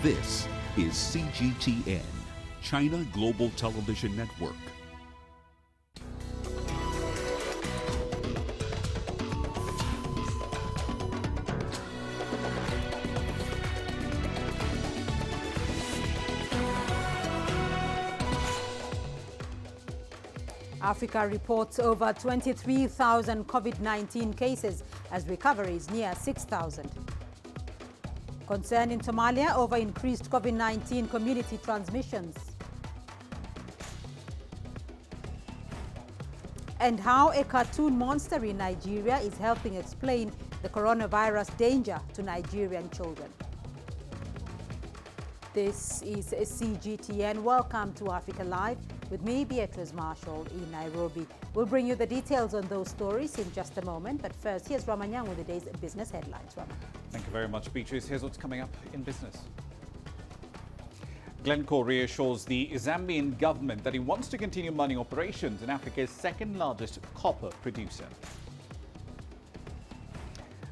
This is CGTN, China Global Television Network. Africa reports over 23,000 COVID-19 cases as recoveries near 6,000. Concern in Somalia over increased COVID-19 community transmissions. And how a cartoon monster in Nigeria is helping explain the coronavirus danger to Nigerian children. This is CGTN. Welcome to Africa Live with me, Beatrice Marshall, in Nairobi. We'll bring you the details on those stories in just a moment. But first, here's Ramanyang with the day's business headlines. Raman. Thank you very much, Beatrice. Here's what's coming up in business. Glencore reassures the Zambian government that it wants to continue mining operations in Africa's second largest copper producer.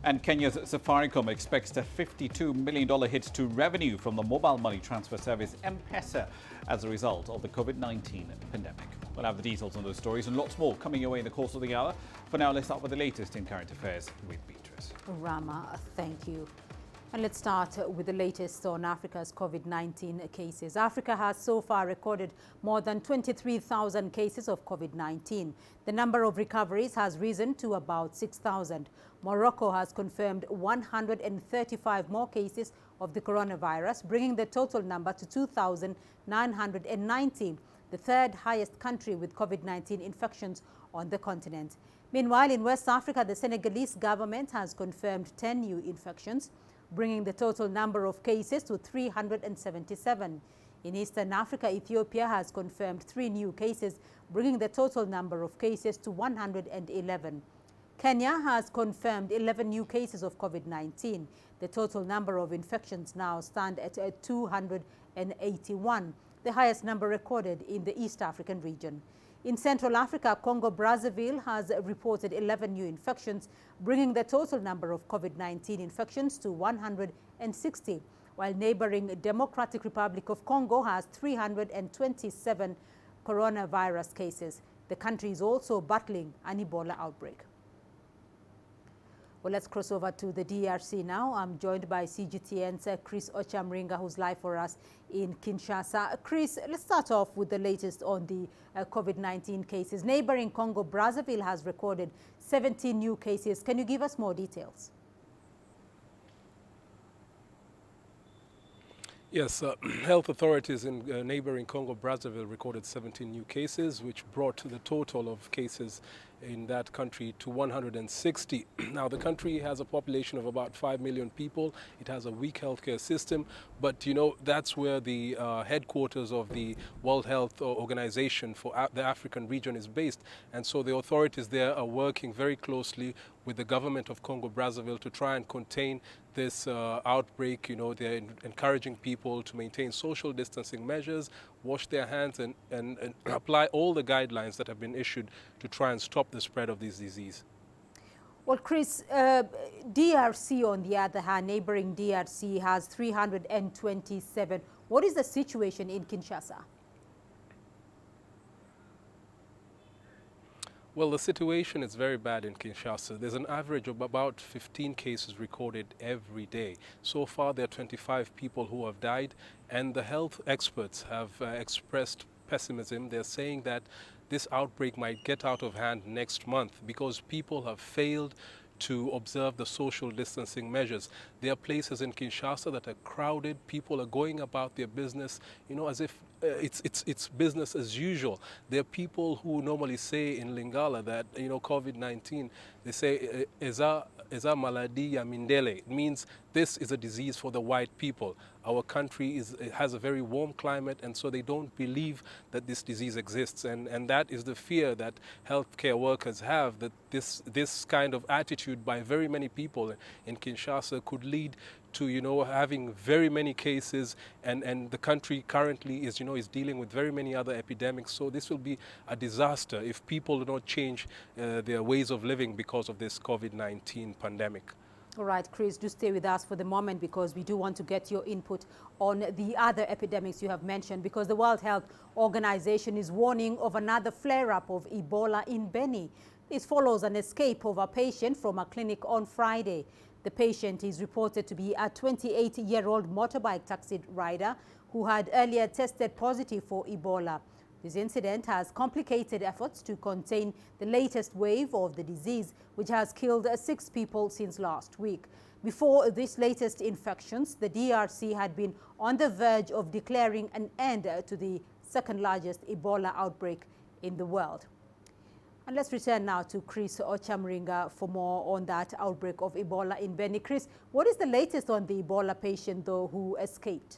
And Kenya's Safaricom expects a $52 million hit to revenue from the mobile money transfer service M-Pesa as a result of the COVID-19 pandemic. We'll have the details on those stories and lots more coming your way in the course of the hour. For now, let's start with the latest in current affairs with Beatrice. Rama, thank you. And let's start with the latest on Africa's COVID-19 cases. Africa has so far recorded more than 23,000 cases of COVID-19. The number of recoveries has risen to about 6,000. Morocco has confirmed 135 more cases of the coronavirus, bringing the total number to 2,990, the third highest country with COVID-19 infections on the continent. Meanwhile, in West Africa, the Senegalese government has confirmed 10 new infections, bringing the total number of cases to 377. In Eastern Africa, Ethiopia has confirmed 3 new cases, bringing the total number of cases to 111. Kenya has confirmed 11 new cases of COVID-19. The total number of infections now stand at 281, the highest number recorded in the East African region. In Central Africa, Congo-Brazzaville has reported 11 new infections, bringing the total number of COVID-19 infections to 160, while neighboring Democratic Republic of Congo has 327 coronavirus cases. The country is also battling an Ebola outbreak. Well, let's cross over to the DRC now. I'm joined by CGTN's Chris Ochamringa, who's live for us in Kinshasa. Chris, let's start off with the latest on the COVID-19 cases. Neighboring Congo-Brazzaville has recorded 17 new cases. Can you give us more details? Yes, health authorities in neighboring Congo-Brazzaville recorded 17 new cases, which brought the total of cases in that country to 160. Now, the country has a population of about 5 million people. It has a weak healthcare system, but you know, that's where the headquarters of the World Health Organization for the African region is based. And so the authorities there are working very closely with the government of Congo-Brazzaville to try and contain this outbreak. You know, they're encouraging people to maintain social distancing measures, wash their hands, and apply all the guidelines that have been issued to try and stop the spread of this disease. Well, Chris, DRC, on the other hand, neighboring DRC has 327. What is the situation in Kinshasa? Well, the situation is very bad in Kinshasa. There's an average of about 15 cases recorded every day. So far, there are 25 people who have died, and the health experts have expressed pessimism. They're saying that this outbreak might get out of hand next month because people have failed to observe the social distancing measures. There are places in Kinshasa that are crowded. People are going about their business, you know, as if it's business as usual. There are people who normally say in Lingala that, you know, COVID-19, they say, Eza maladi ya mindele. It means this is a disease for the white people. Our country has a very warm climate, and so they don't believe that this disease exists. And that is the fear that healthcare workers have, that this kind of attitude by very many people in Kinshasa could lead to, you know, having very many cases, and the country currently is, you know, is dealing with very many other epidemics. So this will be a disaster if people do not change their ways of living because of this COVID-19 pandemic. All right, Chris, do stay with us for the moment because we do want to get your input on the other epidemics you have mentioned, because the World Health Organization is warning of another flare-up of Ebola in Beni. This follows an escape of a patient from a clinic on Friday. The patient is reported to be a 28-year-old motorbike taxi rider who had earlier tested positive for Ebola. This incident has complicated efforts to contain the latest wave of the disease, which has killed 6 people since last week. Before this latest infections, the DRC had been on the verge of declaring an end to the second largest Ebola outbreak in the world. And let's return now to Chris Ochamringa for more on that outbreak of Ebola in Beni. Chris, what is the latest on the Ebola patient, though, who escaped?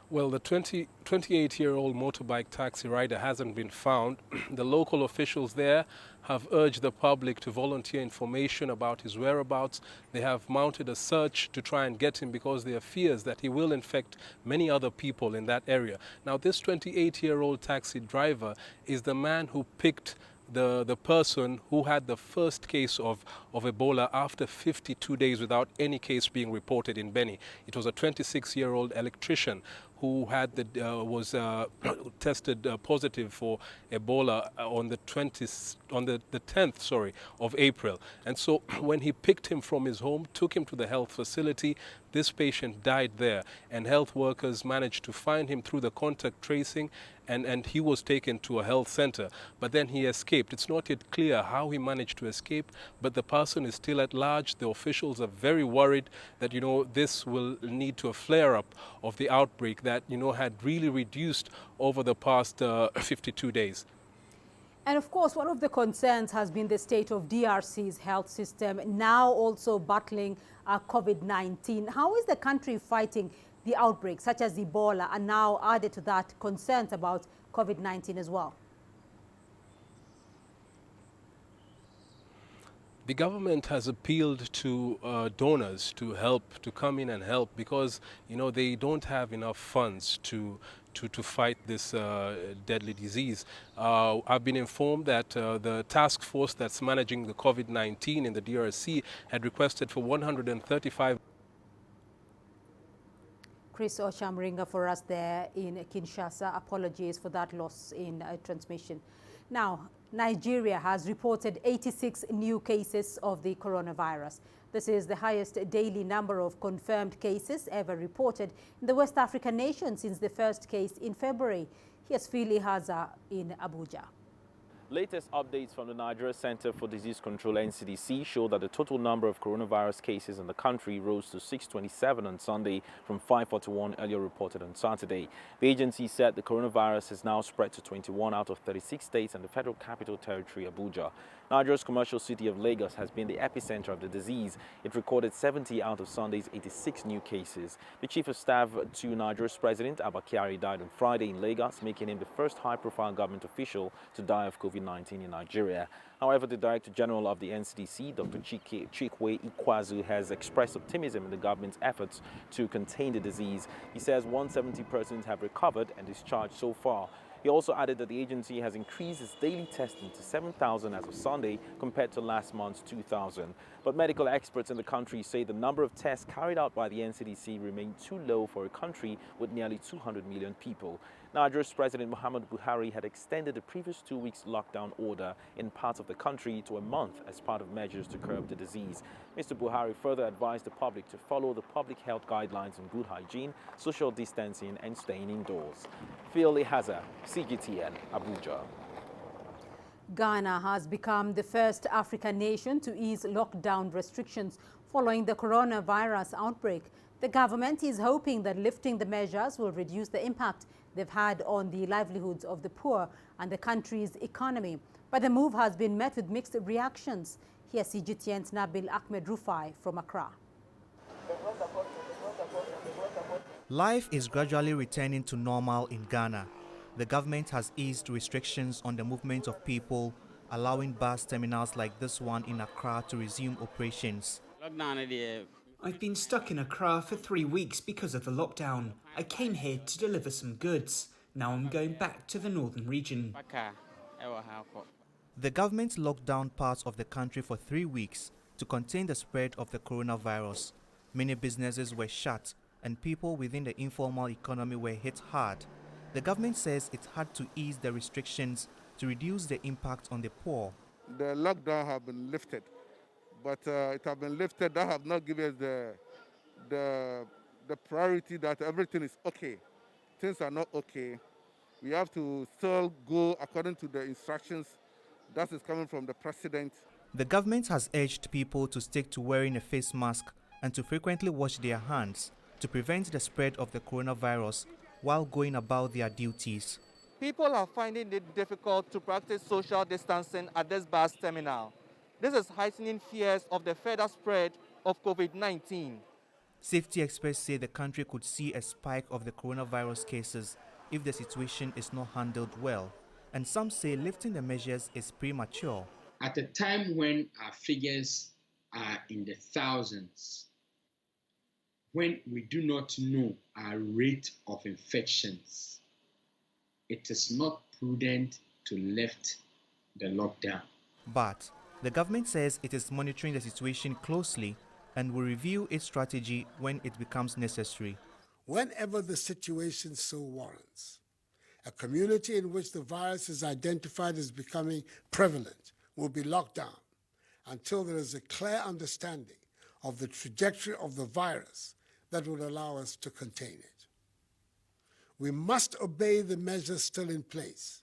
Well, the 28-year-old motorbike taxi rider hasn't been found. The local officials there have urged the public to volunteer information about his whereabouts. They have mounted a search to try and get him because there are fears that he will infect many other people in that area. Now, this 28-year-old taxi driver is the man who picked the person who had the first case of Ebola after 52 days without any case being reported in Beni. It was a 26-year-old electrician who had was tested positive for Ebola on the 10th of April. And so when he picked him from his home, took him to the health facility, this patient died there, and health workers managed to find him through the contact tracing, and he was taken to a health center. But then he escaped. It's not yet clear how he managed to escape, but the person is still at large. The officials are very worried that, this will lead to a flare-up of the outbreak that, had really reduced over the past 52 days. And of course, one of the concerns has been the state of DRC's health system, now also battling COVID-19. How is the country fighting the outbreaks, such as Ebola, and now added to that concerns about COVID-19 as well? The government has appealed to donors to come in and help, because they don't have enough funds to fight this deadly disease. I've been informed that the task force that's managing the COVID-19 in the DRC had requested for 135. Chris Ochamringa for us there in Kinshasa. Apologies for that loss in transmission. Now, Nigeria has reported 86 new cases of the coronavirus. This is the highest daily number of confirmed cases ever reported in the West African nation since the first case in February. Here's Phili Haza in Abuja. Latest updates from the Nigeria Center for Disease Control (NCDC) show that the total number of coronavirus cases in the country rose to 627 on Sunday from 541 earlier reported on Saturday. The agency said the coronavirus has now spread to 21 out of 36 states and the Federal Capital Territory, Abuja. Nigeria's commercial city of Lagos has been the epicenter of the disease. It recorded 70 out of Sunday's 86 new cases. The chief of staff to Nigeria's president, Abba Kyari, died on Friday in Lagos, making him the first high-profile government official to die of COVID-19 in Nigeria. However, the Director General of the NCDC, Dr. Chikwe Ikwazu, has expressed optimism in the government's efforts to contain the disease. He says 170 persons have recovered and discharged so far. He also added that the agency has increased its daily testing to 7,000 as of Sunday compared to last month's 2,000. But medical experts in the country say the number of tests carried out by the NCDC remain too low for a country with nearly 200 million people. Nigeria's President Muhammadu Buhari had extended the previous 2 weeks lockdown order in parts of the country to a month as part of measures to curb the disease. Mr. Buhari further advised the public to follow the public health guidelines on good hygiene, social distancing and staying indoors. Phil Ihaza, CGTN, Abuja. Ghana has become the first African nation to ease lockdown restrictions following the coronavirus outbreak. The government is hoping that lifting the measures will reduce the impact they've had on the livelihoods of the poor and the country's economy. But the move has been met with mixed reactions. Here's CGTN's Nabil Ahmed Rufai from Accra. Life is gradually returning to normal in Ghana. The government has eased restrictions on the movement of people, allowing bus terminals like this one in Accra to resume operations. I've been stuck in Accra for 3 weeks because of the lockdown. I came here to deliver some goods. Now I'm going back to the northern region. The government locked down parts of the country for 3 weeks to contain the spread of the coronavirus. Many businesses were shut and people within the informal economy were hit hard. The government says it had to ease the restrictions to reduce the impact on the poor. The lockdown has been lifted, but it has been lifted. That have not given us the priority that everything is okay. Things are not okay. We have to still go according to the instructions that is coming from the president. The government has urged people to stick to wearing a face mask and to frequently wash their hands to prevent the spread of the coronavirus while going about their duties. People are finding it difficult to practice social distancing at this bus terminal. This is heightening fears of the further spread of COVID-19. Safety experts say the country could see a spike of the coronavirus cases if the situation is not handled well, and some say lifting the measures is premature. At a time when our figures are in the thousands, when we do not know our rate of infections, it is not prudent to lift the lockdown. But the government says it is monitoring the situation closely and will review its strategy when it becomes necessary. Whenever the situation so warrants, a community in which the virus is identified as becoming prevalent will be locked down until there is a clear understanding of the trajectory of the virus that will allow us to contain it. We must obey the measures still in place,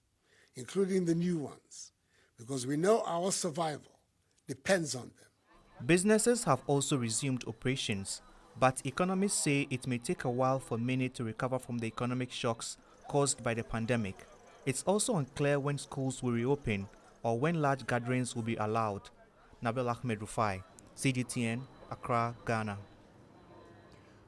including the new ones, because we know our survival depends on them. Businesses have also resumed operations, but economists say it may take a while for many to recover from the economic shocks caused by the pandemic. It's also unclear when schools will reopen or when large gatherings will be allowed. Nabil Ahmed Rufai, CGTN, Accra, Ghana.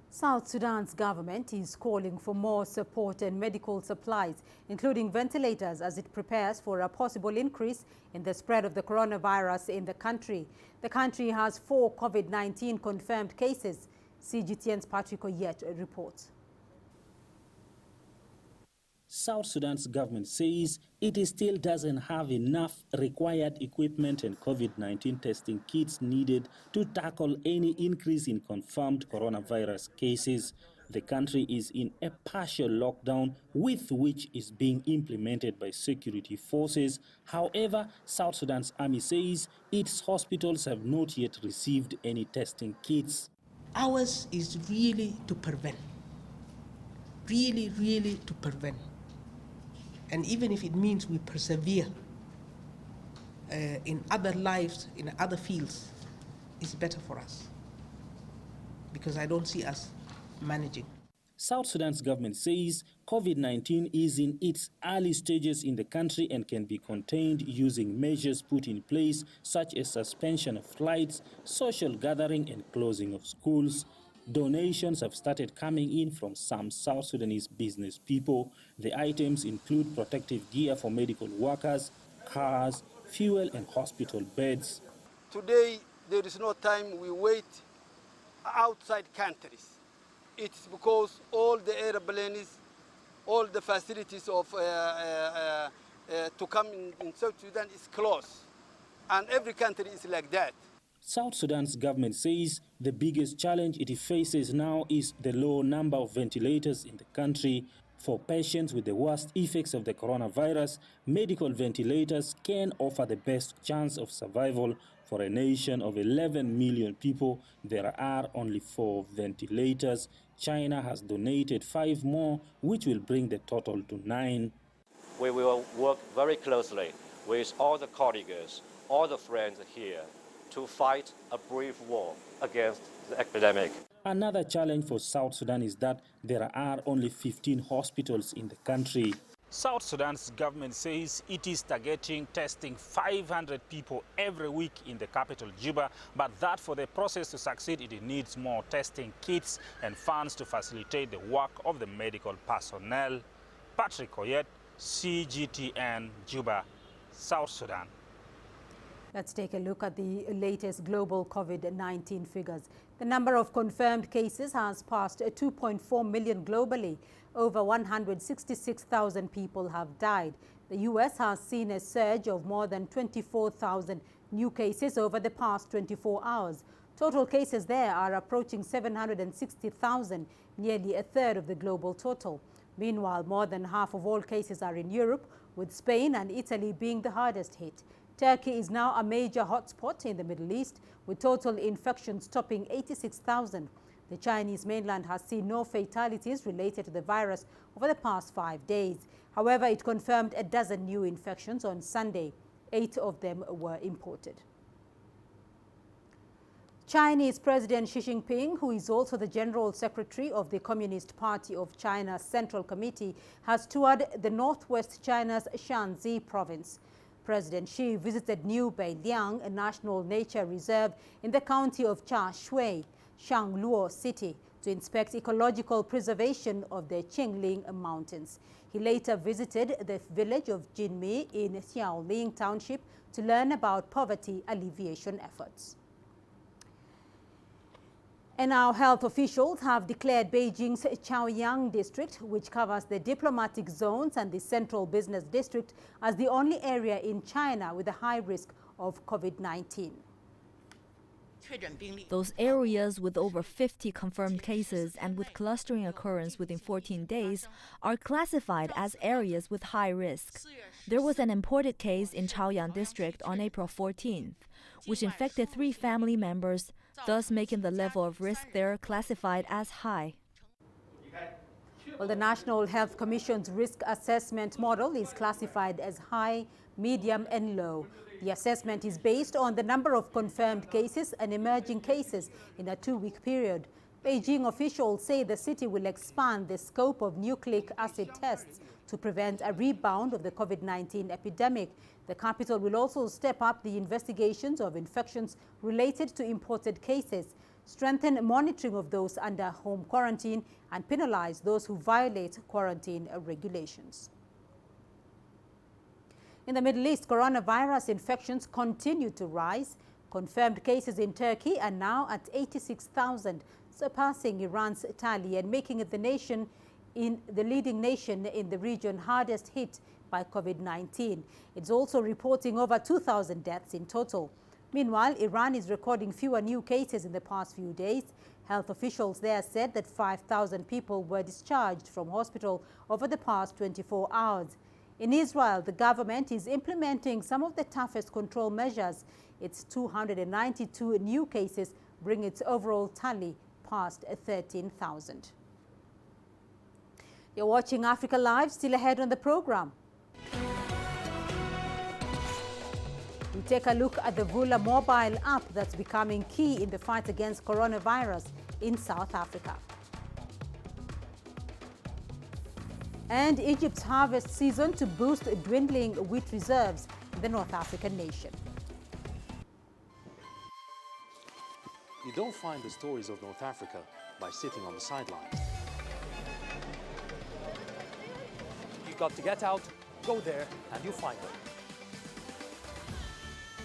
South Sudan's government is calling for more support and medical supplies, including ventilators, as it prepares for a possible increase in the spread of the coronavirus in the country. The country has 4 COVID-19 confirmed cases. CGTN's Patrick Oyet reports. South Sudan's government says it still doesn't have enough required equipment and COVID-19 testing kits needed to tackle any increase in confirmed coronavirus cases. The country is in a partial lockdown, with which is being implemented by security forces. However, South Sudan's army says its hospitals have not yet received any testing kits. Ours is really to prevent. Really to prevent. And even if it means we persevere in other lives, in other fields, it's better for us. Because I don't see us managing. South Sudan's government says COVID-19 is in its early stages in the country and can be contained using measures put in place, such as suspension of flights, social gathering, and closing of schools. Donations have started coming in from some South Sudanese business people. The items include protective gear for medical workers, cars, fuel, and hospital beds. Today, there is no time we wait outside countries. It's because all the airplanes, all the facilities of to come in South Sudan is closed. And every country is like that. South Sudan's government says the biggest challenge it faces now is the low number of ventilators in the country. For patients with the worst effects of the coronavirus, medical ventilators can offer the best chance of survival. For a nation of 11 million people, there are only 4 ventilators. China has donated 5 more, which will bring the total to 9. We will work very closely with all the colleagues, all the friends here, to fight a brief war against the epidemic. Another challenge for South Sudan is that there are only 15 hospitals in the country. South Sudan's government says it is targeting testing 500 people every week in the capital, Juba, but that for the process to succeed, it needs more testing kits and funds to facilitate the work of the medical personnel. Patrick Oyet, CGTN, Juba, South Sudan. Let's take a look at the latest global COVID-19 figures. The number of confirmed cases has passed 2.4 million globally. Over 166,000 people have died. The U.S. has seen a surge of more than 24,000 new cases over the past 24 hours. Total cases there are approaching 760,000, nearly a third of the global total. Meanwhile, more than half of all cases are in Europe, with Spain and Italy being the hardest hit. Turkey is now a major hotspot in the Middle East, with total infections topping 86,000. The Chinese mainland has seen no fatalities related to the virus over the past 5 days. However, it confirmed a dozen new infections on Sunday. 8 of them were imported. Chinese President Xi Jinping, who is also the General Secretary of the Communist Party of China's Central Committee, has toured the northwest China's Shanxi province. President Xi visited New Beiliang, a national nature reserve in the county of Jiashui, Shangluo City, to inspect ecological preservation of the Qingling Mountains. He later visited the village of Jinmi in Xiaoling Township to learn about poverty alleviation efforts. And now health officials have declared Beijing's Chaoyang district, which covers the diplomatic zones and the central business district, as the only area in China with a high risk of COVID-19. Those areas with over 50 confirmed cases and with clustering occurrence within 14 days are classified as areas with high risk. There was an imported case in Chaoyang district on April 14th, which infected 3 family members, thus making the level of risk there classified as high. Well, the National Health Commission's risk assessment model is classified as high, medium and low. The assessment is based on the number of confirmed cases and emerging cases in a 2-week period. Beijing officials say the city will expand the scope of nucleic acid tests to prevent a rebound of the COVID-19 epidemic. The capital will also step up the investigations of infections related to imported cases, strengthen monitoring of those under home quarantine, and penalize those who violate quarantine regulations. In the Middle East, coronavirus infections continue to rise. Confirmed cases in Turkey are now at 86,000, surpassing Iran's tally and making it the leading nation in the region hardest hit by COVID-19. It's also reporting over 2,000 deaths in total. Meanwhile, Iran is recording fewer new cases in the past few days. Health officials there said that 5,000 people were discharged from hospital over the past 24 hours. In Israel, the government is implementing some of the toughest control measures. Its 292 new cases bring its overall tally past 13,000. You're watching Africa Live, still ahead on the program. We take a look at the Vula mobile app that's becoming key in the fight against coronavirus in South Africa. And Egypt's harvest season to boost dwindling wheat reserves in the North African nation. You don't find the stories of North Africa by sitting on the sidelines. You've got to get out, go there, and you'll find them.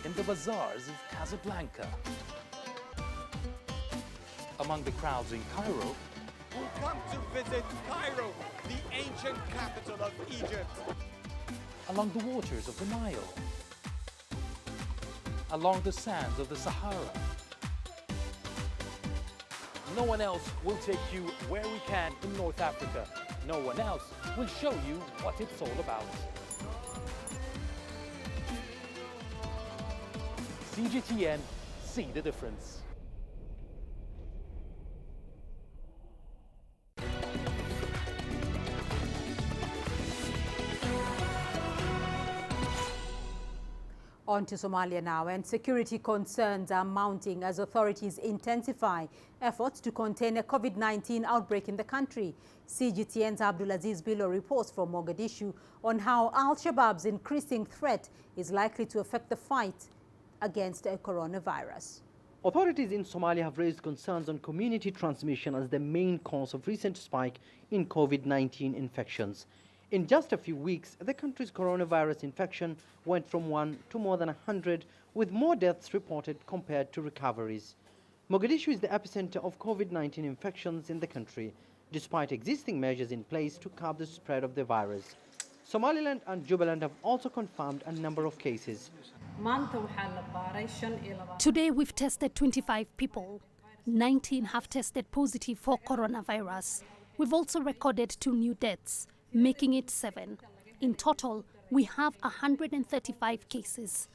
In the bazaars of Casablanca, among the crowds in Cairo, who come to visit Cairo, the ancient capital of Egypt. Along the waters of the Nile, along the sands of the Sahara. No one else will take you where we can in North Africa. No one else will show you what it's all about. CGTN, see the difference. On to Somalia now, and security concerns are mounting as authorities intensify efforts to contain a COVID-19 outbreak in the country. CGTN's Abdulaziz Bilo reports from Mogadishu on how Al-Shabaab's increasing threat is likely to affect the fight against a coronavirus. Authorities in Somalia have raised concerns on community transmission as the main cause of recent spike in COVID-19 infections. In just a few weeks, the country's coronavirus infection went from 1 to more than 100, with more deaths reported compared to recoveries. Mogadishu is the epicenter of COVID-19 infections in the country, despite existing measures in place to curb the spread of the virus. Somaliland and Jubaland have also confirmed a number of cases. Today we've tested 25 people. 19 have tested positive for coronavirus. We've also recorded 2 new deaths, making it 7. In total, we have 135 cases.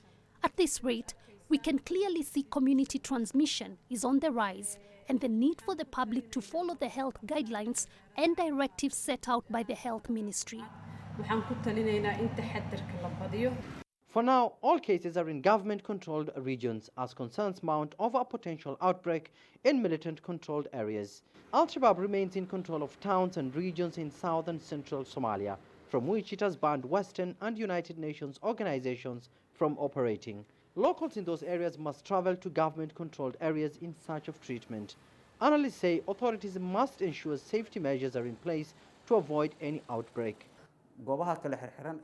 At this rate, we can clearly see community transmission is on the rise and the need for the public to follow the health guidelines and directives set out by the Health Ministry. For now, all cases are in government-controlled regions as concerns mount over a potential outbreak in militant-controlled areas. Al-Shabaab remains in control of towns and regions in south and central Somalia, from which it has banned Western and United Nations organizations from operating. Locals in those areas must travel to government-controlled areas in search of treatment. Analysts say authorities must ensure safety measures are in place to avoid any outbreak.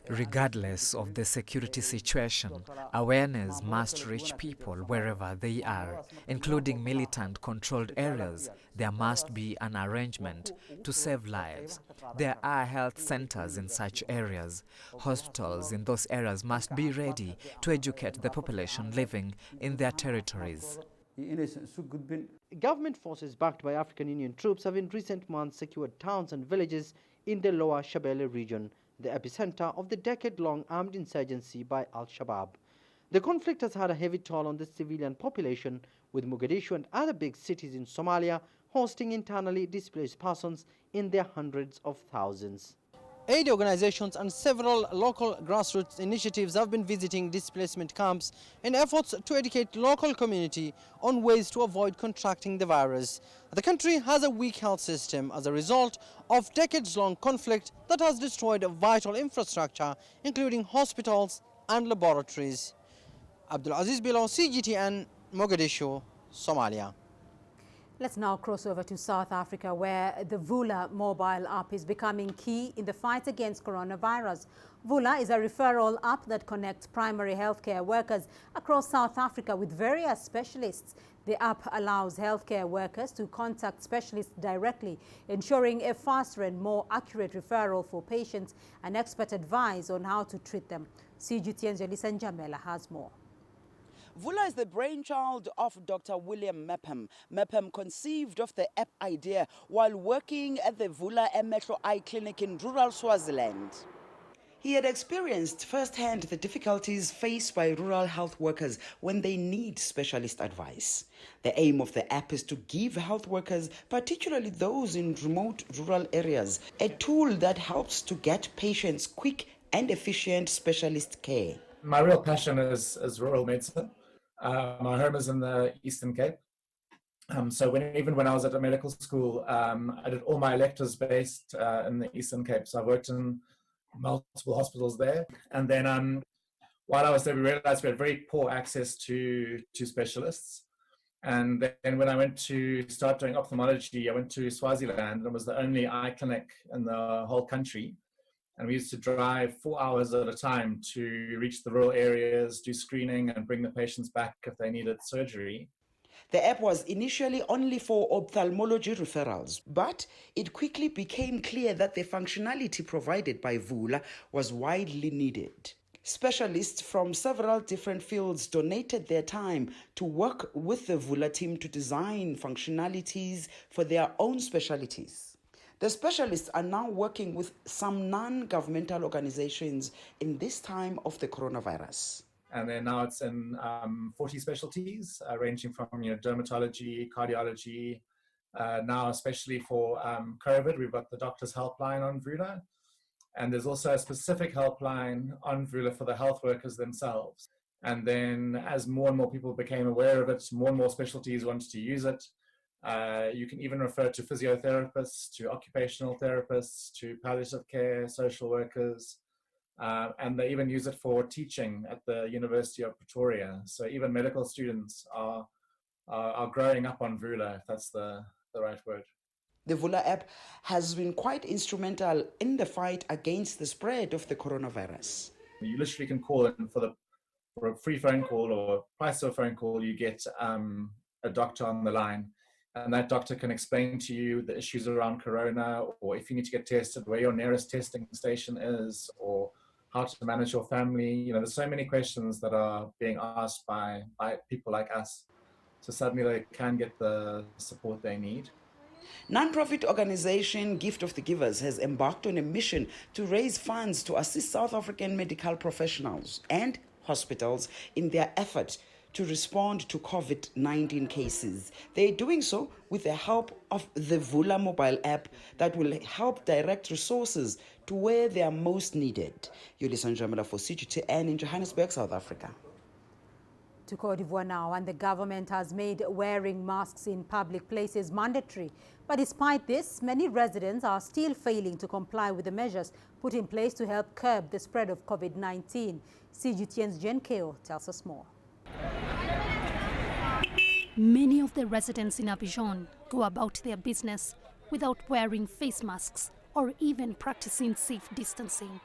Regardless of the security situation, awareness must reach people wherever they are, including militant-controlled areas. There must be an arrangement to save lives. There are health centers in such areas. Hospitals in those areas must be ready to educate the population living in their territories. Government forces backed by African Union troops have in recent months secured towns and villages in the Lower Shabelle region, the epicenter of the decade-long armed insurgency by Al-Shabaab. The conflict has had a heavy toll on the civilian population, with Mogadishu and other big cities in Somalia hosting internally displaced persons in their hundreds of thousands. Aid organizations and several local grassroots initiatives have been visiting displacement camps in efforts to educate local community on ways to avoid contracting the virus. The country has a weak health system as a result of decades-long conflict that has destroyed vital infrastructure, including hospitals and laboratories. Abdul Aziz Bilo, CGTN, Mogadishu, Somalia. Let's now cross over to South Africa, where the Vula mobile app is becoming key in the fight against coronavirus. Vula is a referral app that connects primary healthcare workers across South Africa with various specialists. The app allows healthcare workers to contact specialists directly, ensuring a faster and more accurate referral for patients and expert advice on how to treat them. CGTN's Jelisan Jamela has more. Vula is the brainchild of Dr. William Mepham. Mepham conceived of the app idea while working at the Vula Metro Eye Clinic in rural Swaziland. He had experienced firsthand the difficulties faced by rural health workers when they need specialist advice. The aim of the app is to give health workers, particularly those in remote rural areas, a tool that helps to get patients quick and efficient specialist care. My real passion is rural medicine. My home is in the Eastern Cape. So even when I was at a medical school, I did all my electives based in the Eastern Cape. So I worked in multiple hospitals there. And then while I was there, we realized we had very poor access to specialists. And then when I went to start doing ophthalmology, I went to Swaziland, and it was the only eye clinic in the whole country. And we used to drive 4 hours at a time to reach the rural areas, do screening, and bring the patients back if they needed surgery. The app was initially only for ophthalmology referrals, but it quickly became clear that the functionality provided by Vula was widely needed. Specialists from several different fields donated their time to work with the Vula team to design functionalities for their own specialties. The specialists are now working with some non-governmental organizations in this time of the coronavirus. And then now it's in 40 specialties, ranging from dermatology, cardiology. Now, especially for COVID, we've got the doctor's helpline on Vula. And there's also a specific helpline on Vula for the health workers themselves. And then as more and more people became aware of it, more and more specialties wanted to use it. You can even refer to physiotherapists, to occupational therapists, to palliative care, social workers, and they even use it for teaching at the University of Pretoria. So even medical students are growing up on Vula, if that's the right word. The Vula app has been quite instrumental in the fight against the spread of the coronavirus. You literally can call in for a free phone call or price of a phone call. You get a doctor on the line, and that doctor can explain to you the issues around corona, or if you need to get tested, where your nearest testing station is, or how to manage your family. You know, there's so many questions that are being asked by people like us. So suddenly they can get the support they need. Non-profit organization Gift of the Givers has embarked on a mission to raise funds to assist South African medical professionals and hospitals in their effort to respond to COVID-19 cases. They're doing so with the help of the Vula mobile app that will help direct resources to where they are most needed. Yolisa Njamela for CGTN in Johannesburg, South Africa. To Cote d'Ivoire now, and the government has made wearing masks in public places mandatory. But despite this, many residents are still failing to comply with the measures put in place to help curb the spread of COVID-19. CGTN's Jen Keo tells us more. Many of the residents in Abidjan go about their business without wearing face masks or even practicing safe distancing.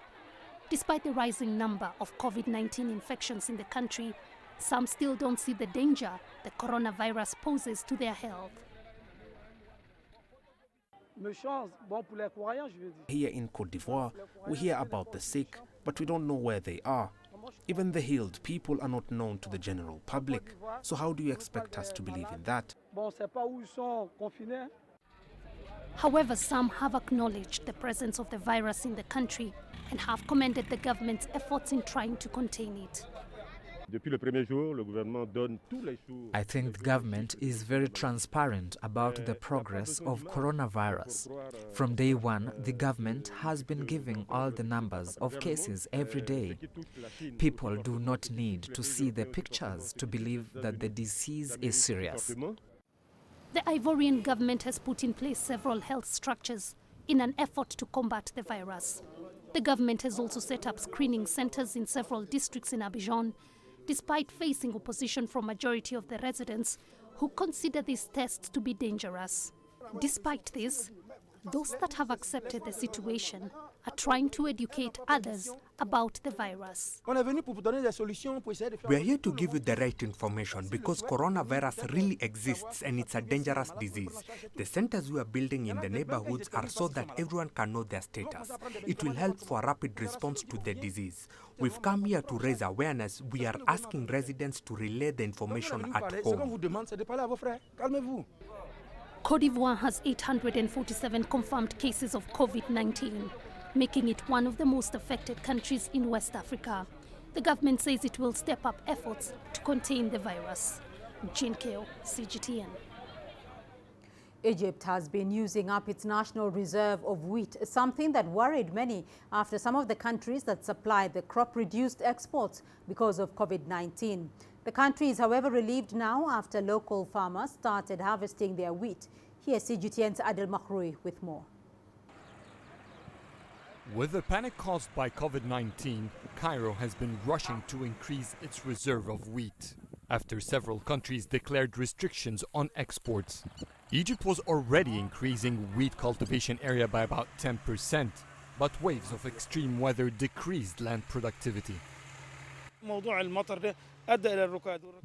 Despite the rising number of COVID-19 infections in the country, some still don't see the danger the coronavirus poses to their health. Here in Cote d'Ivoire, we hear about the sick, but we don't know where they are. Even the healed people are not known to the general public. So how do you expect us to believe in that? However, some have acknowledged the presence of the virus in the country and have commended the government's efforts in trying to contain it. I think the government is very transparent about the progress of coronavirus. From day one, the government has been giving all the numbers of cases every day. People do not need to see the pictures to believe that the disease is serious. The Ivorian government has put in place several health structures in an effort to combat the virus. The government has also set up screening centers in several districts in Abidjan, despite facing opposition from majority of the residents who consider these tests to be dangerous. Despite this, those that have accepted the situation are trying to educate others about the virus. We are here to give you the right information because coronavirus really exists and it's a dangerous disease. The centers we are building in the neighborhoods are so that everyone can know their status. It will help for a rapid response to the disease. We've come here to raise awareness. We are asking residents to relay the information at home. Cote d'Ivoire has 847 confirmed cases of COVID-19, making it one of the most affected countries in West Africa. The government says it will step up efforts to contain the virus. Jane Keo, CGTN. Egypt has been using up its national reserve of wheat, something that worried many after some of the countries that supply the crop reduced exports because of COVID-19. The country is, however, relieved now after local farmers started harvesting their wheat. Here's CGTN's Adel Mahroui with more. With the panic caused by COVID-19, Cairo has been rushing to increase its reserve of wheat after several countries declared restrictions on exports. Egypt was already increasing wheat cultivation area by about 10%, but waves of extreme weather decreased land productivity.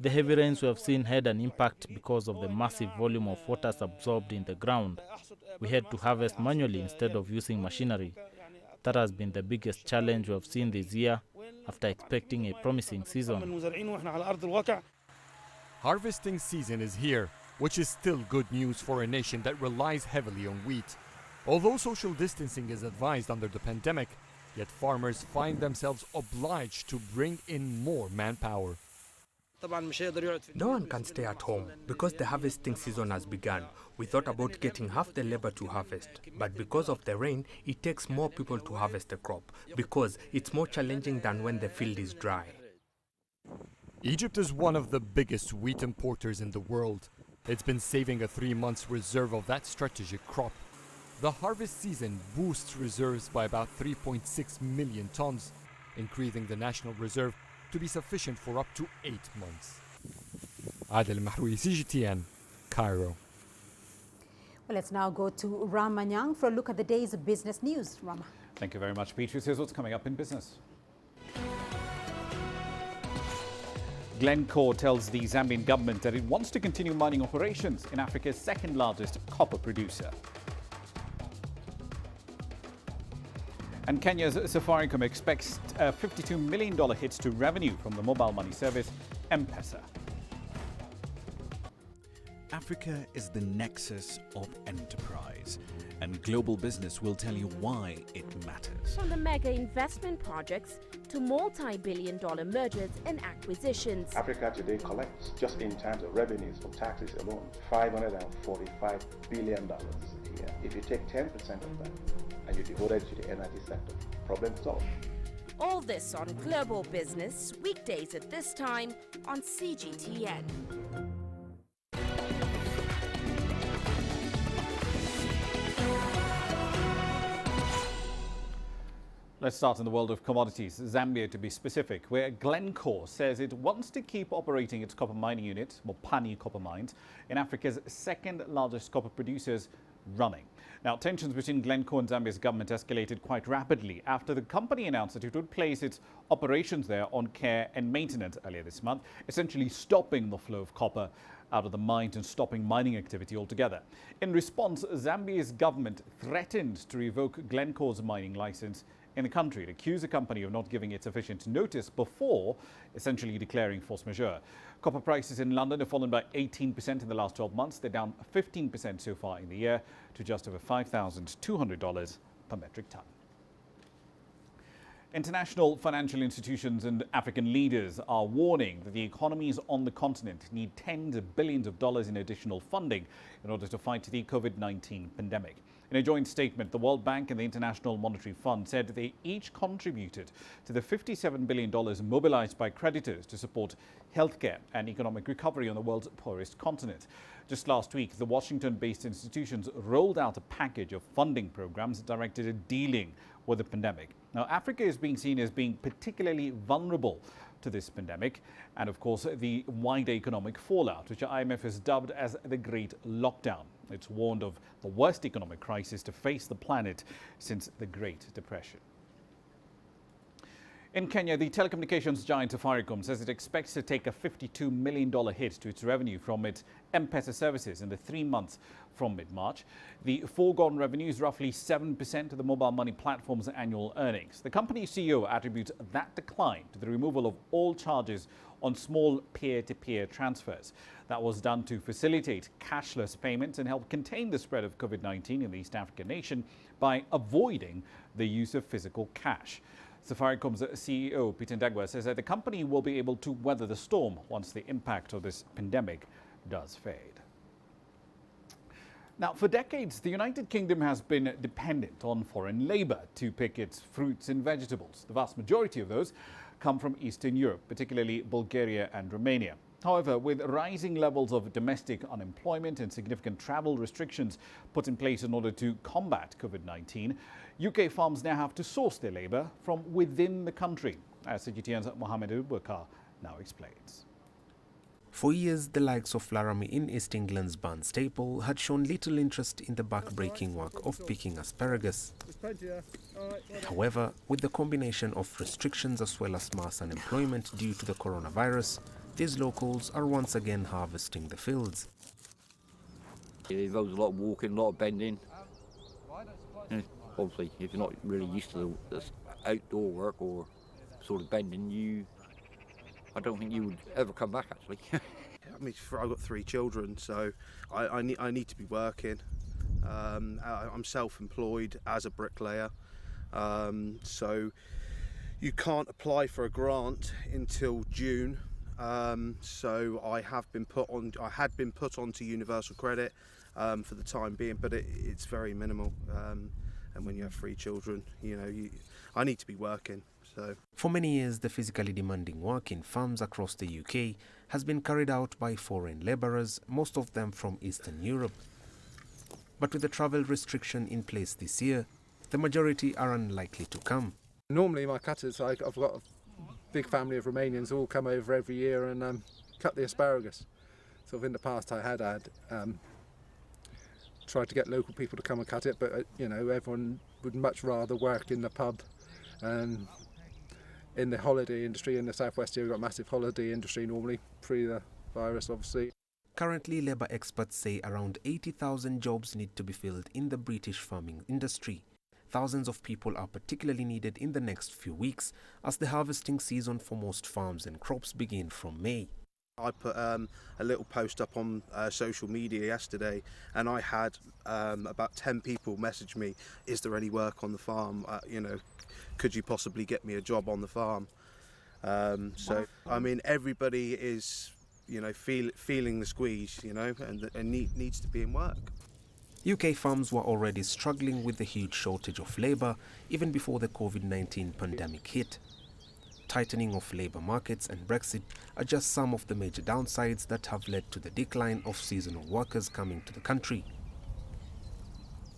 The heavy rains we have seen had an impact because of the massive volume of water absorbed in the ground. We had to harvest manually instead of using machinery. That has been the biggest challenge we have seen this year after expecting a promising season. Harvesting season is here, which is still good news for a nation that relies heavily on wheat. Although social distancing is advised under the pandemic, yet farmers find themselves obliged to bring in more manpower. No one can stay at home because the harvesting season has begun. We thought about getting half the labor to harvest, but because of the rain, it takes more people to harvest the crop because it's more challenging than when the field is dry. Egypt is one of the biggest wheat importers in the world. It's been saving a 3-month reserve of that strategic crop. The harvest season boosts reserves by about 3.6 million tons, increasing the national reserve to be sufficient for up to 8 months. Adel Mahroui, CGTN, Cairo. Well, let's now go to Ram Manyang for a look at the day's business news. Rama. Thank you very much, Beatrice. Here's what's coming up in business. Glencore tells the Zambian government that it wants to continue mining operations in Africa's second largest copper producer. And Kenya's Safaricom expects a $52 million hit to revenue from the mobile money service M-Pesa. Africa is the nexus of enterprise, and global business will tell you why it matters. From the mega investment projects to multi-billion-dollar mergers and acquisitions. Africa today collects, just in terms of revenues from taxes alone, $545 billion a year. If you take 10% of that and you devote it to the energy sector, problem solved. All this on Global Business, weekdays at this time on CGTN. Let's start in the world of commodities, Zambia to be specific, where Glencore says it wants to keep operating its copper mining unit, Mopani copper mines, in Africa's second largest copper producers running. Now, tensions between Glencore and Zambia's government escalated quite rapidly after the company announced that it would place its operations there on care and maintenance earlier this month, essentially stopping the flow of copper out of the mines and stopping mining activity altogether. In response, Zambia's government threatened to revoke Glencore's mining license in the country. It accused the company of not giving it sufficient notice before essentially declaring force majeure. Copper prices in London have fallen by 18% in the last 12 months. They're down 15% so far in the year to just over $5,200 per metric ton. International financial institutions and African leaders are warning that the economies on the continent need tens of billions of dollars in additional funding in order to fight the COVID-19 pandemic. In a joint statement, the World Bank and the International Monetary Fund said they each contributed to the $57 billion mobilized by creditors to support healthcare and economic recovery on the world's poorest continent. Just last week, the Washington-based institutions rolled out a package of funding programs directed at dealing with the pandemic. Now, Africa is being seen as being particularly vulnerable to this pandemic and, of course, the wider economic fallout, which the IMF has dubbed as the Great Lockdown. It's warned of the worst economic crisis to face the planet since the Great Depression. In Kenya, the telecommunications giant Safaricom says it expects to take a $52 million hit to its revenue from its M-Pesa services in the 3 months from mid-March. The foregone revenue is roughly 7% of the mobile money platform's annual earnings. The company's CEO attributes that decline to the removal of all charges on small peer-to-peer transfers. That was done to facilitate cashless payments and help contain the spread of COVID-19 in the East African nation by avoiding the use of physical cash. Safaricom's CEO, Peter Ndegwa, says that the company will be able to weather the storm once the impact of this pandemic does fade. Now, for decades, the United Kingdom has been dependent on foreign labor to pick its fruits and vegetables. The vast majority of those come from Eastern Europe, particularly Bulgaria and Romania. However, with rising levels of domestic unemployment and significant travel restrictions put in place in order to combat COVID-19, UK farms now have to source their labour from within the country, as CGTN's Mohammed Abubakar now explains. For years, the likes of Laramie in East England's Barnstaple had shown little interest in the back-breaking work of picking asparagus. However, with the combination of restrictions as well as mass unemployment due to the coronavirus, these locals are once again harvesting the fields. It involves a lot of walking, a lot of bending. Obviously, if you're not really used to the outdoor work or sort of bending, I don't think you would ever come back, actually. I mean, I've got 3 children, so I need to be working. I'm self-employed as a bricklayer, so you can't apply for a grant until June. So I had been put onto universal credit for the time being, but it's very minimal. And when you have 3 children, I need to be working. So for many years, the physically demanding work in farms across the UK has been carried out by foreign labourers, most of them from Eastern Europe. But with the travel restriction in place this year, the majority are unlikely to come. Normally my cutters, I've got a big family of Romanians who all come over every year and cut the asparagus. Sort of in the past I had try to get local people to come and cut it, but you know, everyone would much rather work in the pub and in the holiday industry. In the southwest here, we've got a massive holiday industry normally, pre the virus obviously. Currently, labour experts say around 80,000 jobs need to be filled in the British farming industry. Thousands of people are particularly needed in the next few weeks as the harvesting season for most farms and crops begin from May. I put a little post up on social media yesterday, and I had about 10 people message me, is there any work on the farm? You know, could you possibly get me a job on the farm? So, I mean, everybody is, you know, feeling the squeeze, you know, and needs to be in work. UK farms were already struggling with the huge shortage of labour even before the COVID-19 pandemic hit. Tightening of labour markets and Brexit are just some of the major downsides that have led to the decline of seasonal workers coming to the country.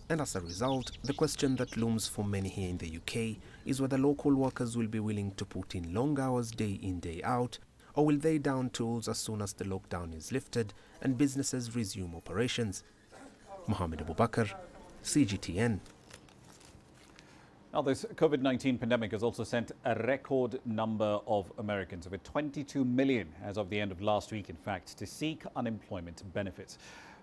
And as a result, the question that looms for many here in the UK is whether local workers will be willing to put in long hours day in, day out, or will they down tools as soon as the lockdown is lifted and businesses resume operations? Mohammed Abubakar, CGTN. Now, this COVID-19 pandemic has also sent a record number of Americans, over 22 million as of the end of last week, in fact, to seek unemployment benefits.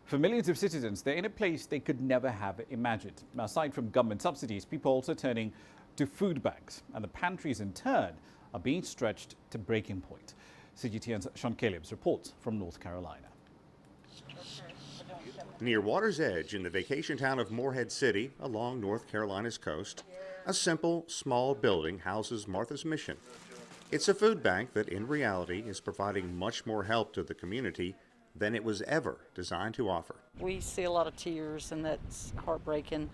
For millions of citizens, they're in a place they could never have imagined. Now, aside from government subsidies, people are also turning to food banks, and the pantries in turn are being stretched to breaking point. CGTN's Sean Caleb's reports from North Carolina. Near water's edge in the vacation town of Morehead City along North Carolina's coast, a simple, small building houses Martha's Mission. It's a food bank that in reality is providing much more help to the community than it was ever designed to offer. We see a lot of tears, and that's heartbreaking.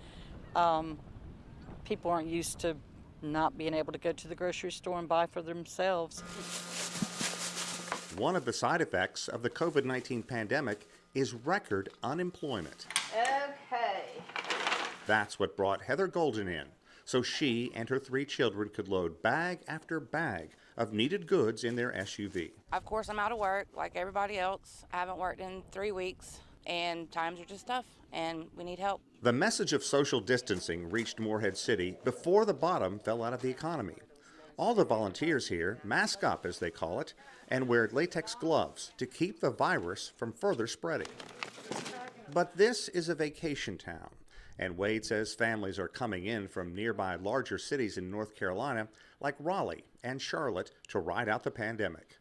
People aren't used to not being able to go to the grocery store and buy for themselves. One of the side effects of the COVID-19 pandemic is record unemployment. Okay. That's what brought Heather Golden in, so she and her 3 children could load bag after bag of needed goods in their SUV. Of course, I'm out of work like everybody else. I haven't worked in 3 weeks, and times are just tough, and we need help. The message of social distancing reached Morehead City before the bottom fell out of the economy. All the volunteers here mask up, as they call it, and wear latex gloves to keep the virus from further spreading. But this is a vacation town, and Wade says families are coming in from nearby larger cities in North Carolina, like Raleigh and Charlotte, to ride out the pandemic.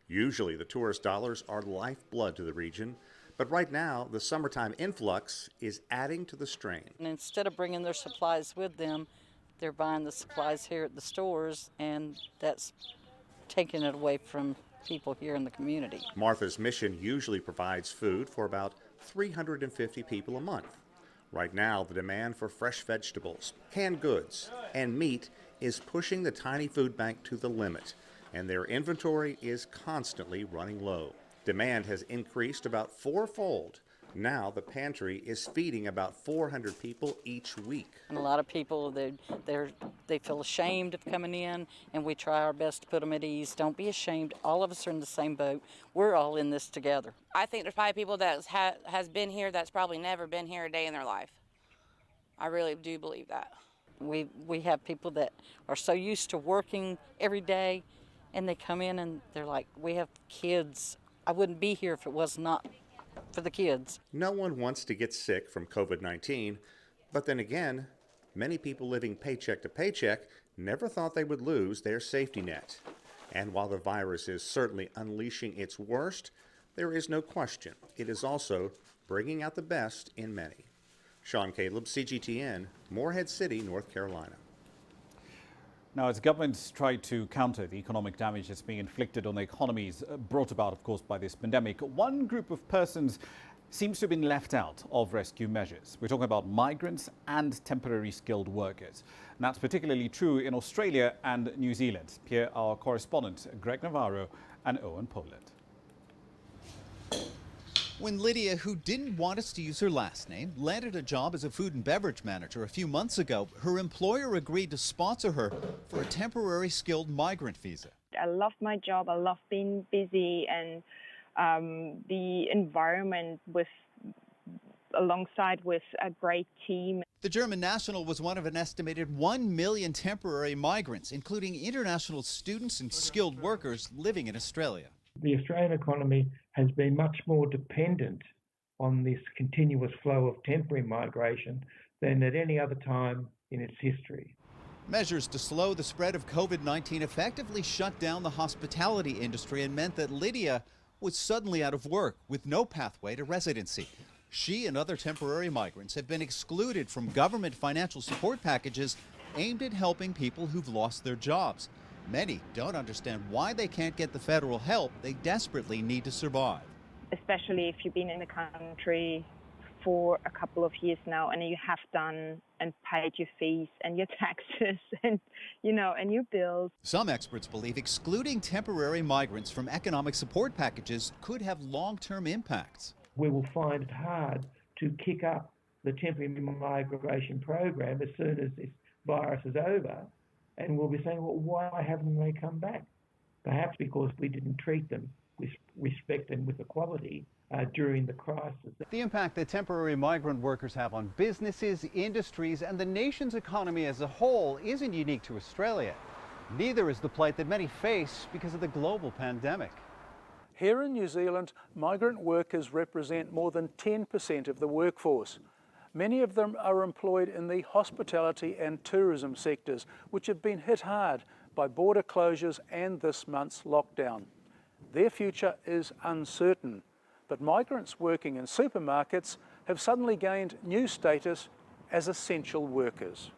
Usually the tourist dollars are lifeblood to the region, but right now the summertime influx is adding to the strain. And instead of bringing their supplies with them, they're buying the supplies here at the stores, and that's taking it away from people here in the community. Martha's Mission usually provides food for about 350 people a month. Right now, the demand for fresh vegetables, canned goods, and meat is pushing the tiny food bank to the limit, and their inventory is constantly running low. Demand has increased about 4-fold. Now the pantry is feeding about 400 people each week. And a lot of people, they feel ashamed of coming in, and we try our best to put them at ease. Don't be ashamed. All of us are in the same boat. We're all in this together. I think there's probably people that has been here that's probably never been here a day in their life. I really do believe that. We have people that are so used to working every day, and they come in and they're like, we have kids. I wouldn't be here if it was not for the kids. No one wants to get sick from COVID-19, but then again, many people living paycheck to paycheck never thought they would lose their safety net. And while the virus is certainly unleashing its worst, there is no question it is also bringing out the best in many. Sean Caleb, CGTN, Morehead City, North Carolina. Now, as governments try to counter the economic damage that's being inflicted on the economies brought about, of course, by this pandemic, one group of persons seems to have been left out of rescue measures. We're talking about migrants and temporary skilled workers. And that's particularly true in Australia and New Zealand. Here are correspondents Greg Navarro and Owen Poland. When Lydia, who didn't want us to use her last name, landed a job as a food and beverage manager a few months ago, her employer agreed to sponsor her for a temporary skilled migrant visa. I love my job. I love being busy, and the environment with alongside with a great team. The German national was one of an estimated 1 million temporary migrants, including international students and skilled workers living in Australia. The Australian economy has been much more dependent on this continuous flow of temporary migration than at any other time in its history. Measures to slow the spread of COVID-19 effectively shut down the hospitality industry and meant that Lydia was suddenly out of work with no pathway to residency. She and other temporary migrants have been excluded from government financial support packages aimed at helping people who've lost their jobs. Many don't understand why they can't get the federal help they desperately need to survive. Especially if you've been in the country for a couple of years now and you have done and paid your fees and your taxes and, and your bills. Some experts believe excluding temporary migrants from economic support packages could have long-term impacts. We will find it hard to kick up the temporary migration program as soon as this virus is over, and we'll be saying, well, why haven't they come back? Perhaps because we didn't treat them with respect and with equality during the crisis. The impact that temporary migrant workers have on businesses, industries, and the nation's economy as a whole isn't unique to Australia. Neither is the plight that many face because of the global pandemic. Here in New Zealand, migrant workers represent more than 10% of the workforce. Many of them are employed in the hospitality and tourism sectors, which have been hit hard by border closures and this month's lockdown. Their future is uncertain, but migrants working in supermarkets have suddenly gained new status as essential workers.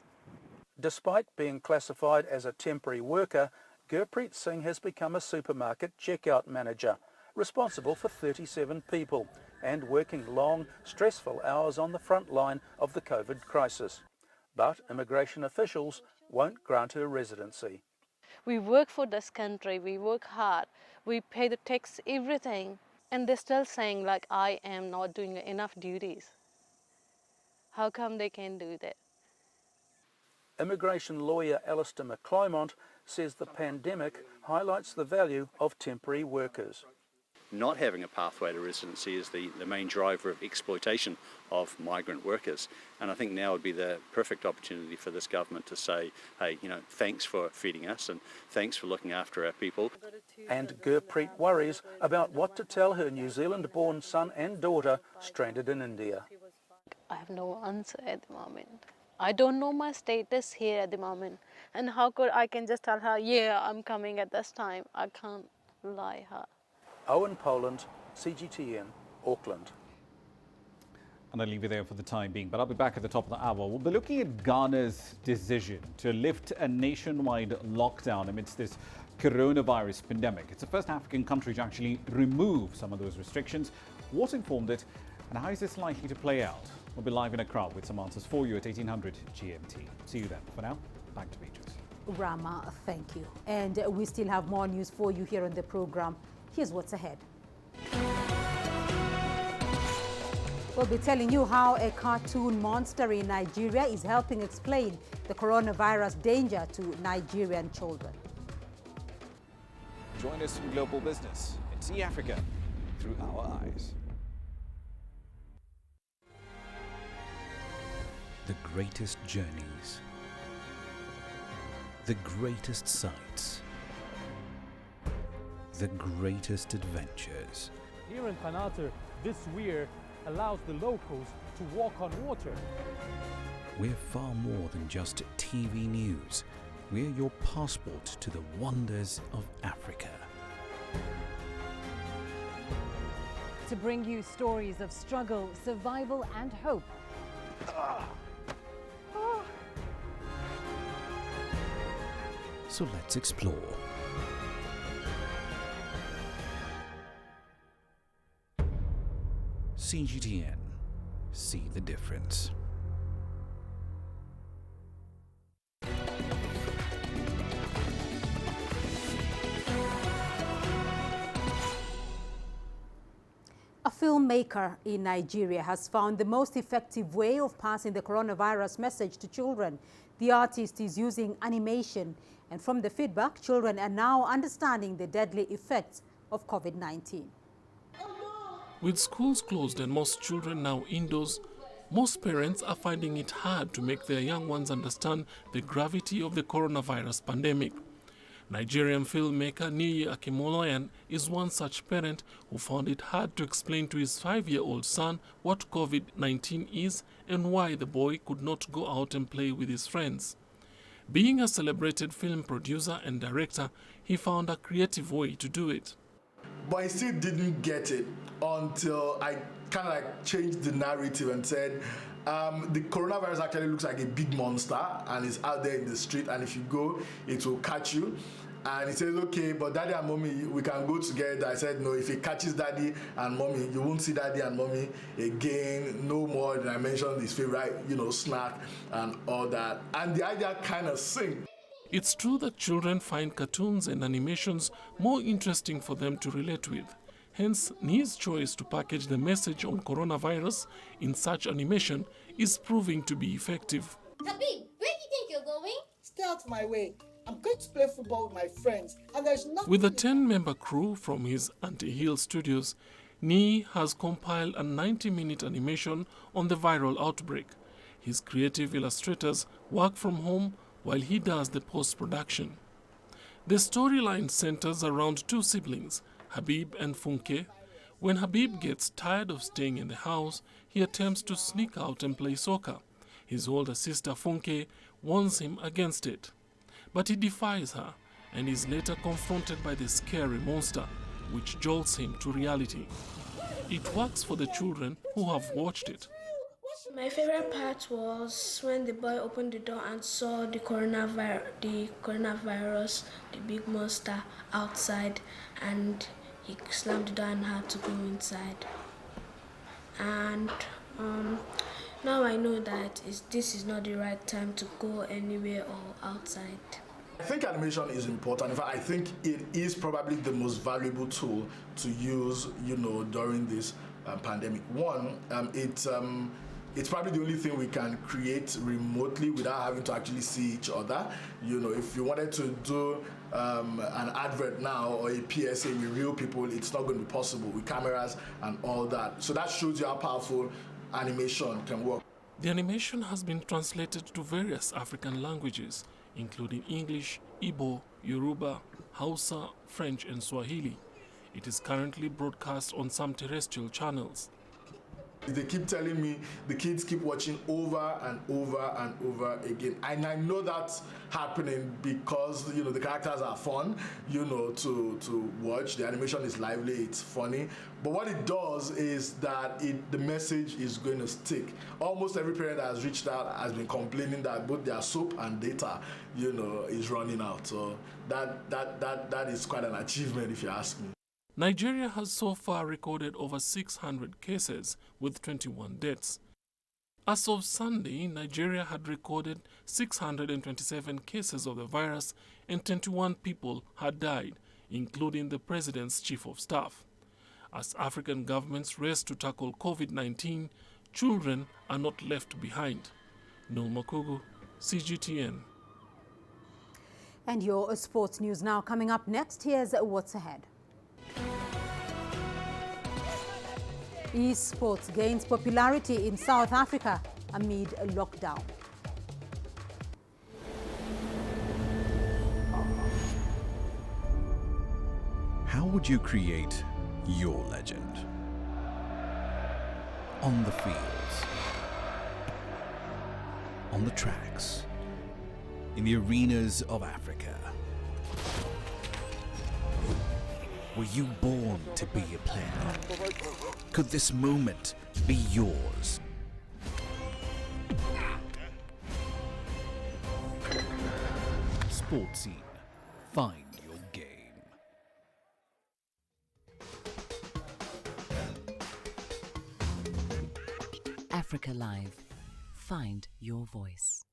Despite being classified as a temporary worker, Gurpreet Singh has become a supermarket checkout manager, responsible for 37 people and working long, stressful hours on the front line of the COVID crisis. But immigration officials won't grant her residency. We work for this country, we work hard, we pay the tax, everything, and they're still saying like I am not doing enough duties. How come they can do that? Immigration lawyer Alistair McClymont says the pandemic highlights the value of temporary workers. Not having a pathway to residency is the main driver of exploitation of migrant workers. And I think now would be the perfect opportunity for this government to say, hey, thanks for feeding us and thanks for looking after our people. And Gurpreet worries about what to tell her New Zealand-born son and daughter stranded in India. I have no answer at the moment. I don't know my status here at the moment. And how could I can just tell her, yeah, I'm coming at this time. I can't lie her. Owen Poland, CGTN, Auckland. And I'll leave you there for the time being, but I'll be back at the top of the hour. We'll be looking at Ghana's decision to lift a nationwide lockdown amidst this coronavirus pandemic. It's the first African country to actually remove some of those restrictions. What informed it, and how is this likely to play out? We'll be live in a crowd with some answers for you at 1800 GMT. See you then. For now, back to Beatrice. Rama, thank you. And we still have more news for you here on the program. Here's what's ahead. We'll be telling you how a cartoon monster in Nigeria is helping explain the coronavirus danger to Nigerian children. Join us in Global Business and see Africa through our eyes. The greatest journeys, the greatest sights, the greatest adventures. Here in Kanata, this weir allows the locals to walk on water. We're far more than just TV news. We're your passport to the wonders of Africa. To bring you stories of struggle, survival and hope. So let's explore. CGTN. See the difference. A filmmaker in Nigeria has found the most effective way of passing the coronavirus message to children. The artist is using animation, and from the feedback, children are now understanding the deadly effects of COVID-19. With schools closed and most children now indoors, Most parents are finding it hard to make their young ones understand the gravity of the coronavirus pandemic. Nigerian filmmaker Niyi Akimoloyan is one such parent who found it hard to explain to his 5-year-old son what COVID-19 is and why the boy could not go out and play with his friends. Being a celebrated film producer and director, he found a creative way to do it. But I still didn't get it until I kind of like changed the narrative and said, the coronavirus actually looks like a big monster and is out there in the street, and if you go, it will catch you. And he says, okay, but daddy and mommy, we can go together. I said, no, if it catches daddy and mommy, you won't see daddy and mommy again, no more. Then I mentioned his favorite, snack and all that. And the idea kind of synced. It's true that children find cartoons and animations more interesting for them to relate with. Hence, Ni's choice to package the message on coronavirus in such animation is proving to be effective. Habib, where do you think you're going? Stay out of my way. I'm going to play football with my friends, and there's nothing... With a 10-member crew from his Auntie Hill studios, Ni has compiled a 90-minute animation on the viral outbreak. His creative illustrators work from home while he does the post-production. The storyline centers around two siblings, Habib and Funke. When Habib gets tired of staying in the house, he attempts to sneak out and play soccer. His older sister Funke warns him against it. But he defies her and is later confronted by the scary monster, which jolts him to reality. It works for the children who have watched it. My favorite part was when the boy opened the door and saw the coronavirus, the big monster outside, and he slammed the door and had to go inside. And now I know that this is not the right time to go anywhere or outside. I think animation is important. In fact, I think it is probably the most valuable tool to use, during this pandemic. One, it's probably the only thing we can create remotely without having to actually see each other. If you wanted to do an advert now or a PSA with real people, it's not going to be possible with cameras and all that. So that shows you how powerful animation can work. The animation has been translated to various African languages, including English, Igbo, Yoruba, Hausa, French, and Swahili. It is currently broadcast on some terrestrial channels. They keep telling me the kids keep watching over and over and over again. And I know that's happening because, the characters are fun, to watch. The animation is lively, it's funny. But what it does is that the message is going to stick. Almost every parent that has reached out has been complaining that both their soap and data, is running out. So that is quite an achievement if you ask me. Nigeria has so far recorded over 600 cases with 21 deaths. As of Sunday, Nigeria had recorded 627 cases of the virus and 21 people had died, including the president's chief of staff. As African governments race to tackle COVID-19, children are not left behind. Noel Makugu, CGTN. And your sports news now. Coming up next, here's what's ahead. eSports gains popularity in South Africa amid a lockdown. How would you create your legend? On the fields, on the tracks, in the arenas of Africa. Were you born to be a player? Could this moment be yours? Sports Scene. Find your game. Africa Live. Find your voice.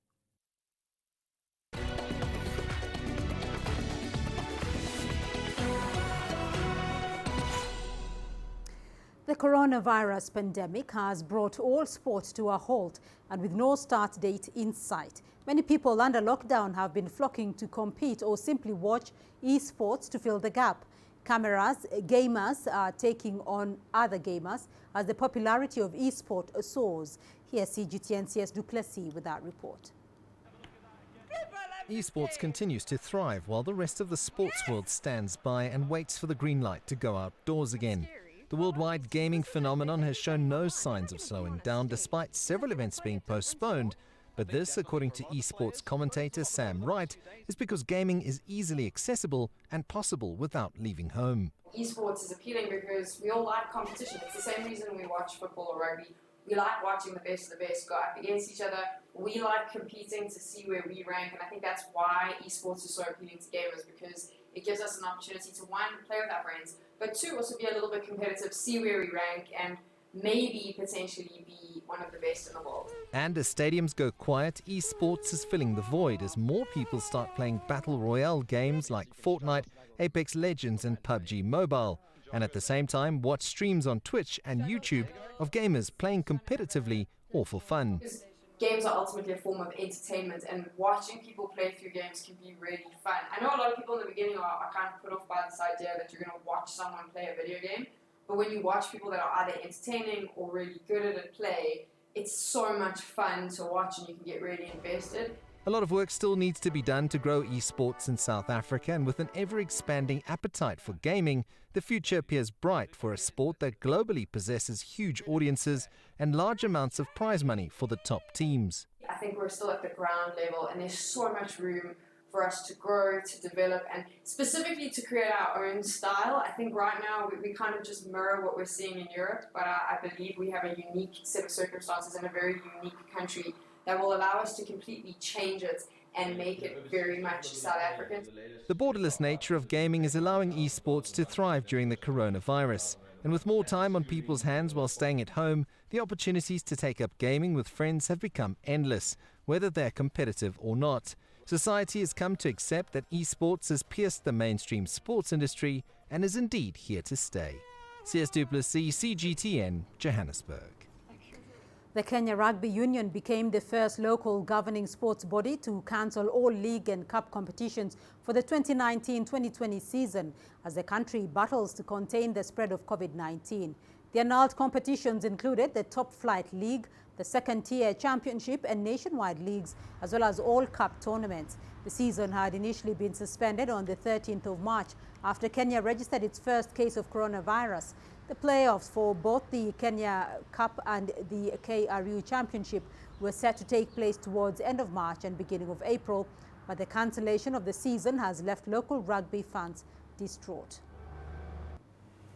The coronavirus pandemic has brought all sports to a halt, and with no start date in sight. Many people under lockdown have been flocking to compete or simply watch eSports to fill the gap. gamers are taking on other gamers as the popularity of eSport soars. Here's CGTNC's Duplessis with that report. Esports continues to thrive while the rest of the sports world stands by and waits for the green light to go outdoors again. The worldwide gaming phenomenon has shown no signs of slowing down despite several events being postponed. But this, according to esports commentator Sam Wright, is because gaming is easily accessible and possible without leaving home. Esports is appealing because we all like competition. It's the same reason we watch football or rugby. We like watching the best of the best go up against each other. We like competing to see where we rank, and I think that's why esports is so appealing to gamers, because it gives us an opportunity to, one, play with our friends, but two, also be a little bit competitive, see where we rank, and maybe potentially be one of the best in the world. And as stadiums go quiet, esports is filling the void as more people start playing battle royale games like Fortnite, Apex Legends and PUBG Mobile. And at the same time, watch streams on Twitch and YouTube of gamers playing competitively or for fun. Games are ultimately a form of entertainment, and watching people play through games can be really fun. I know a lot of people in the beginning are kind of put off by this idea that you're going to watch someone play a video game, but when you watch people that are either entertaining or really good at it play, it's so much fun to watch and you can get really invested. A lot of work still needs to be done to grow esports in South Africa, and with an ever-expanding appetite for gaming, the future appears bright for a sport that globally possesses huge audiences and large amounts of prize money for the top teams. I think we're still at the ground level and there's so much room for us to grow, to develop, and specifically to create our own style. I think right now we kind of just mirror what we're seeing in Europe, but I believe we have a unique set of circumstances in a very unique country that will allow us to completely change it and make it very much South African. The borderless nature of gaming is allowing esports to thrive during the coronavirus. And with more time on people's hands while staying at home, the opportunities to take up gaming with friends have become endless, whether they're competitive or not. Society has come to accept that esports has pierced the mainstream sports industry and is indeed here to stay. CS Duplessis, CGTN, Johannesburg. The Kenya Rugby Union became the first local governing sports body to cancel all league and cup competitions for the 2019-2020 season as the country battles to contain the spread of COVID-19. The annulled competitions included the Top Flight League, the second-tier championship and nationwide leagues, as well as all cup tournaments. The season had initially been suspended on the 13th of March after Kenya registered its first case of coronavirus. The playoffs for both the Kenya Cup and the KRU Championship were set to take place towards end of March and beginning of April, but the cancellation of the season has left local rugby fans distraught.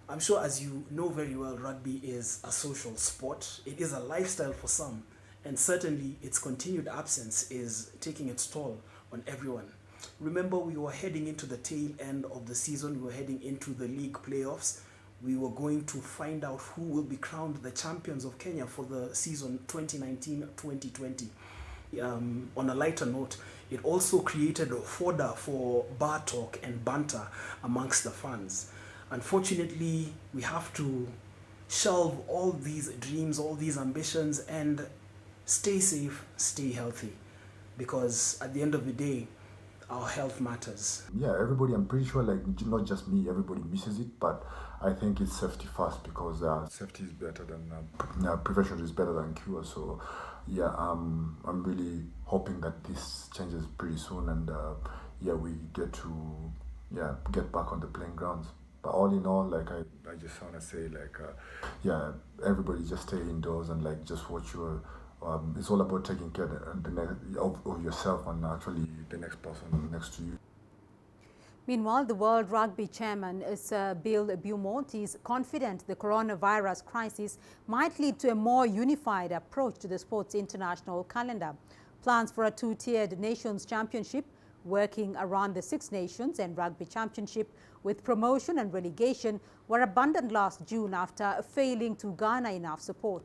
I'm sure, as you know very well, rugby is a social sport. It is a lifestyle for some, and certainly its continued absence is taking its toll on everyone. Remember, we were heading into the tail end of the season. We were heading into the league playoffs. We were going to find out who will be crowned the champions of Kenya for the season 2019-2020. On a lighter note, it also created a fodder for bar talk and banter amongst the fans. Unfortunately, we have to shelve all these dreams, all these ambitions, and stay safe, stay healthy, because at the end of the day, our health matters. Yeah, everybody, I'm pretty sure, like, not just me, everybody misses it, but I think it's safety first, because safety is better than, prevention is better than cure. So yeah, I'm really hoping that this changes pretty soon, and yeah, we get to get back on the playing grounds. But all in all, like, I just want to say, like, yeah, everybody just stay indoors and, like, just watch your, it's all about taking care of yourself and actually the next person next to you. Meanwhile, the World Rugby chairman, Sir Bill Beaumont, is confident the coronavirus crisis might lead to a more unified approach to the sport's international calendar. Plans for a two-tiered Nations Championship working around the Six Nations and Rugby Championship with promotion and relegation were abandoned last June after failing to garner enough support.